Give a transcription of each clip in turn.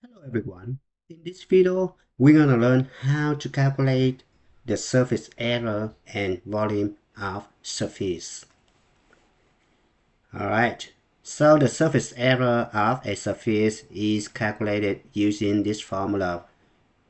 Hello everyone. In this video, we're gonna learn how to calculate the surface area and volume of surface. Alright, so the surface area of a surface is calculated using this formula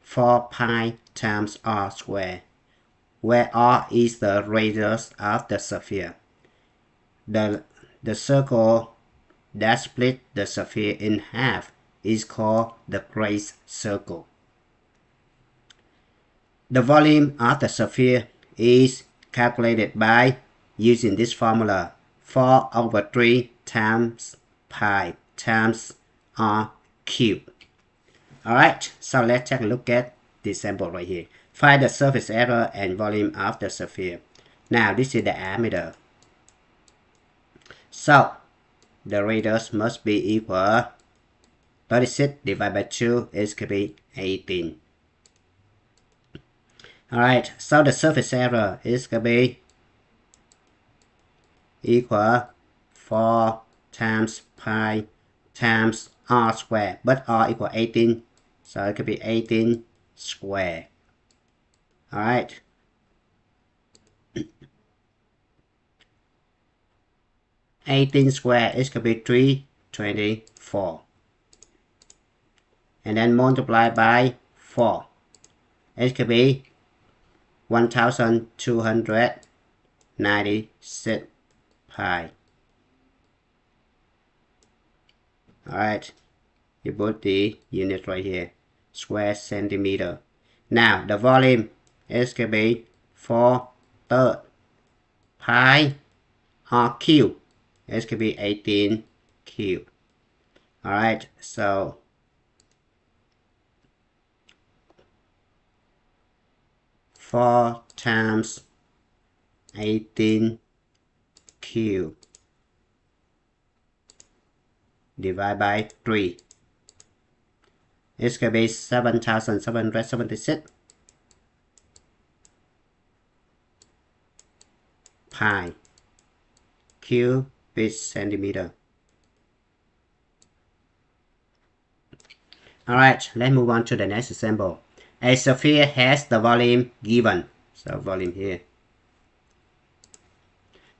4 pi times r squared, where r is the radius of the sphere. The circle that split the sphere in half is called the great circle. The volume of the sphere is calculated by using this formula 4 over 3 times pi times r cubed. Alright, so let's take a look at this sample right here. Find the surface area and volume of the sphere. Now this is the diameter. So the radius must be equal 36 divided by 2 is going to be 18. Alright, so the surface area is going to be equal 4 times pi times r squared, but r equal 18, so it could be 18 squared. Alright. $18 squared is going to be 324. And then multiply by 4. It could be 1296 pi. Alright, you put the unit right here, square centimeter. Now the volume is going to be 4/3 pi r cubed. It's going to be 18 cubed. Alright, so 4 times 18 cubed divided by 3. It's going to be 7,776 pi cubic centimeter. Alright, let's move on to the next example. A sphere has the volume given. So volume here.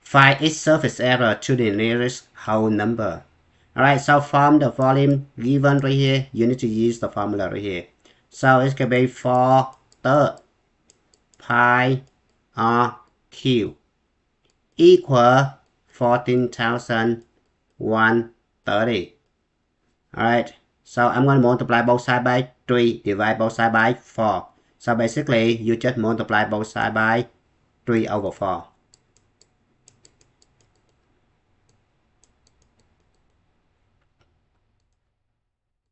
Find its surface area to the nearest whole number. Alright, so from the volume given right here, you need to use the formula right here. So it's going to be 4/3 pi r cubed equal 14,130. Alright, so I'm going to multiply both sides by 3, divide both sides by 4. So basically, you just multiply both sides by 3 over 4.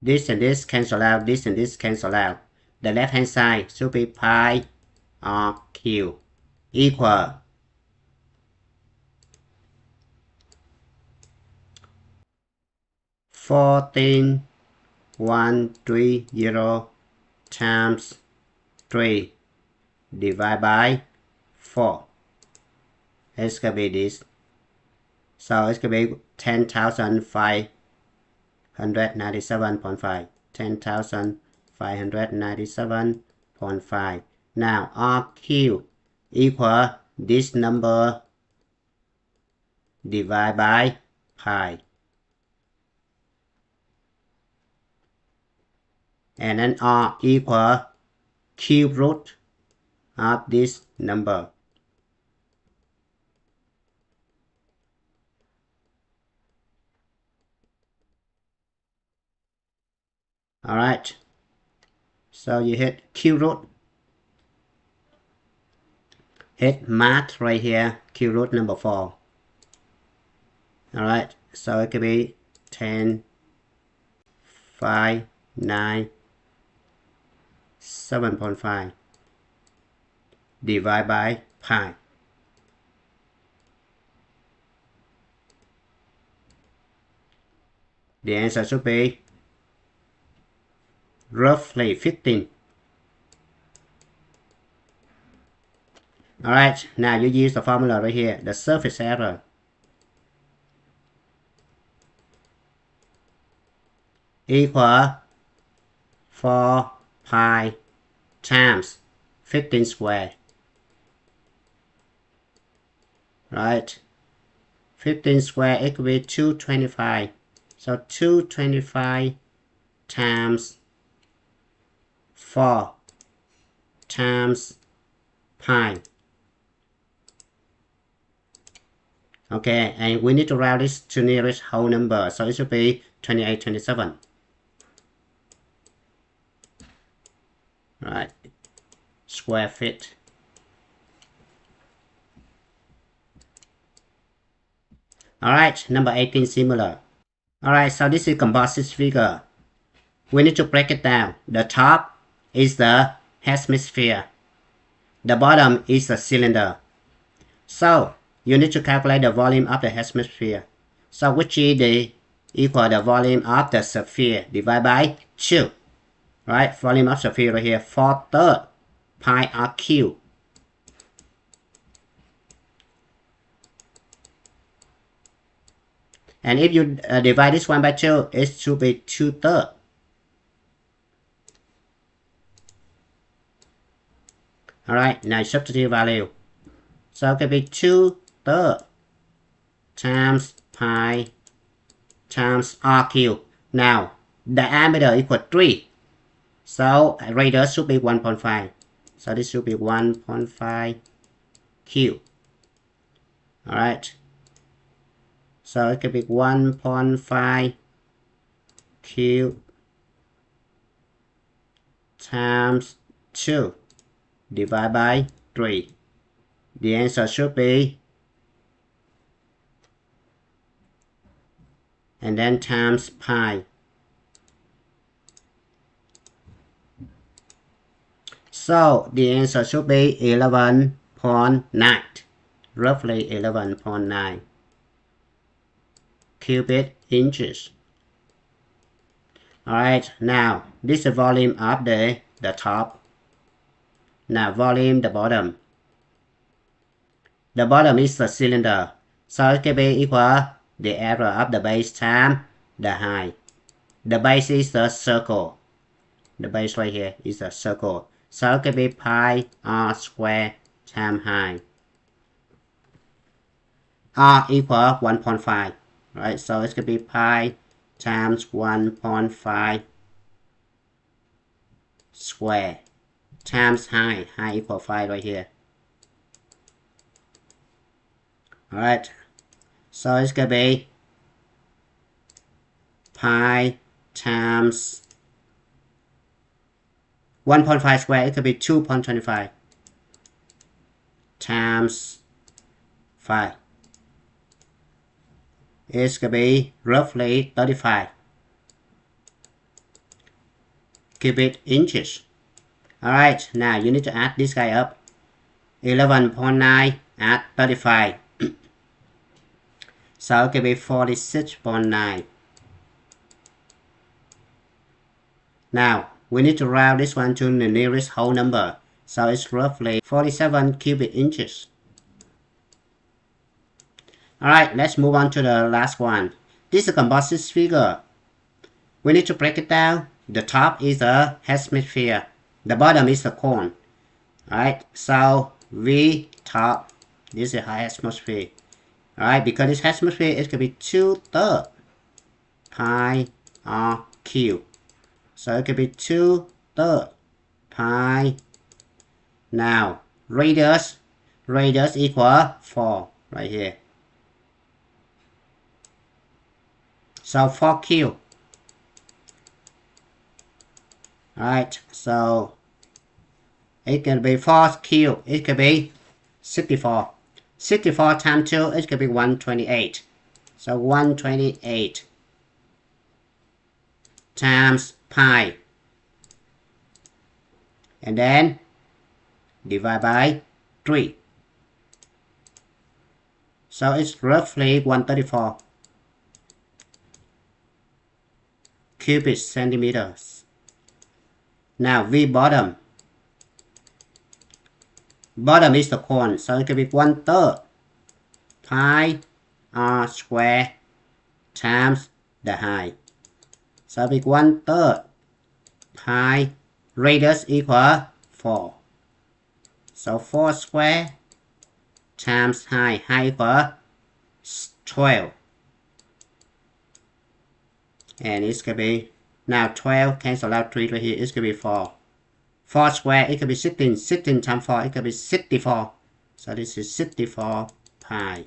This and this cancel out, this and this cancel out. The left hand side should be pi r cubed equal 14,130 times 3 divided by 4. It's going to be this. So it's going to be 10,597.5. 10,597.5. Now r cubed equal this number divided by pi. And then r equal cube root of this number. Alright, so you hit cube root, hit math right here, cube root number 4. Alright, so it could be 10, 5, 9, 7.5 divided by pi. The answer should be roughly 15. Alright, now you use the formula right here, the surface area equal 4 pi times 15 square. Right? 15 square equals 225. So 225 times 4 times pi. Okay, and we need to round this to nearest whole number, so it should be 2827. Right, square feet. Alright, number 18 similar. Alright, so this is composite figure. We need to break it down. The top is the hemisphere. The bottom is the cylinder. So you need to calculate the volume of the hemisphere. So which is the equal the volume of the sphere divided by 2. Right, volume of sphere right here, 4/3 pi r cubed. And if you divide this one by 2, it should be 2/3. Alright, now substitute value. So it can be 2/3 times pi times r cubed. Now, diameter equal 3. So radius should be 1.5. So this should be 1.5 cubed. Alright. So it can be 1.5 cubed times 2 divided by 3. The answer should be, and then times pi. So the answer should be 11.9, roughly 11.9 cubic inches. Alright, now this is the volume of the top. Now volume the bottom. The bottom is the cylinder, so it can be equal the area of the base times the height. The base is the circle. The base right here is a circle. So it can be pi r square times height. R equal 1.5. Right, so it could be pi times 1.5 square times height. Height equal 5 right here. Alright, so it's gonna be pi times 1.5 square, it could be 2.25 times 5. It's gonna be roughly 35 cubic inches. Alright, now you need to add this guy up. 11.9 add 35. So it can be 46.9. Now we need to round this one to the nearest whole number. So it's roughly 47 cubic inches. Alright, let's move on to the last one. This is a composite figure. We need to break it down. The top is the hemisphere. The bottom is the cone. Alright, so V top, this is hemisphere. Alright, because this hemisphere is going to be 2/3 pi r cubed. So it could be 2/3 pi. Now, radius equal 4 right here. So 4 cubed. Alright, so it can be 4 cubed. It could be 64. 64 times 2, it could be 128. So 128 times pi. And then divide by 3. So it's roughly 134 cubic centimeters. Now V bottom. Bottom is the cone, so it can be 1/3 pi r square times the height. So it will be 1/3 pi radius equal 4. So 4 square times height equal 12. And it's going to be, now 12 cancel out 3 right here, it's going to be 4. 4 square, it could be 16. 16 times 4, it could be 64. So this is 64 pi.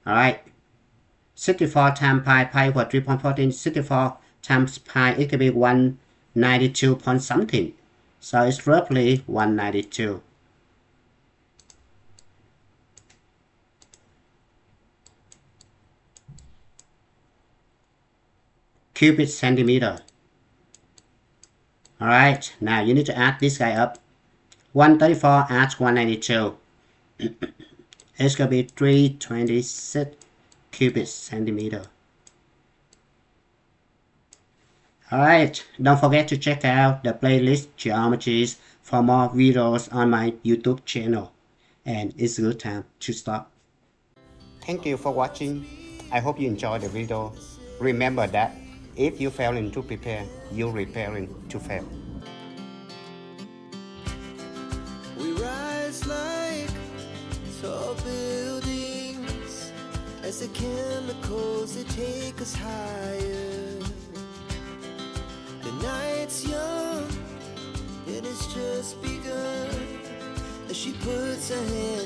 Alright. 64 times pi equal 3.14. 64 times pi, it could be 192 point something. So it's roughly 192. Cubic centimeter. Alright, now you need to add this guy up. 134 adds 192. It's going to be 326 cubic centimeter. Alright, don't forget to check out the playlist geometries for more videos on my YouTube channel. And it's a good time to stop. Thank you for watching. I hope you enjoyed the video. Remember that if you failing to prepare, you're preparing to fail. We rise like tall buildings as the chemicals they take us higher. The night's young, it has just begun as she puts her hand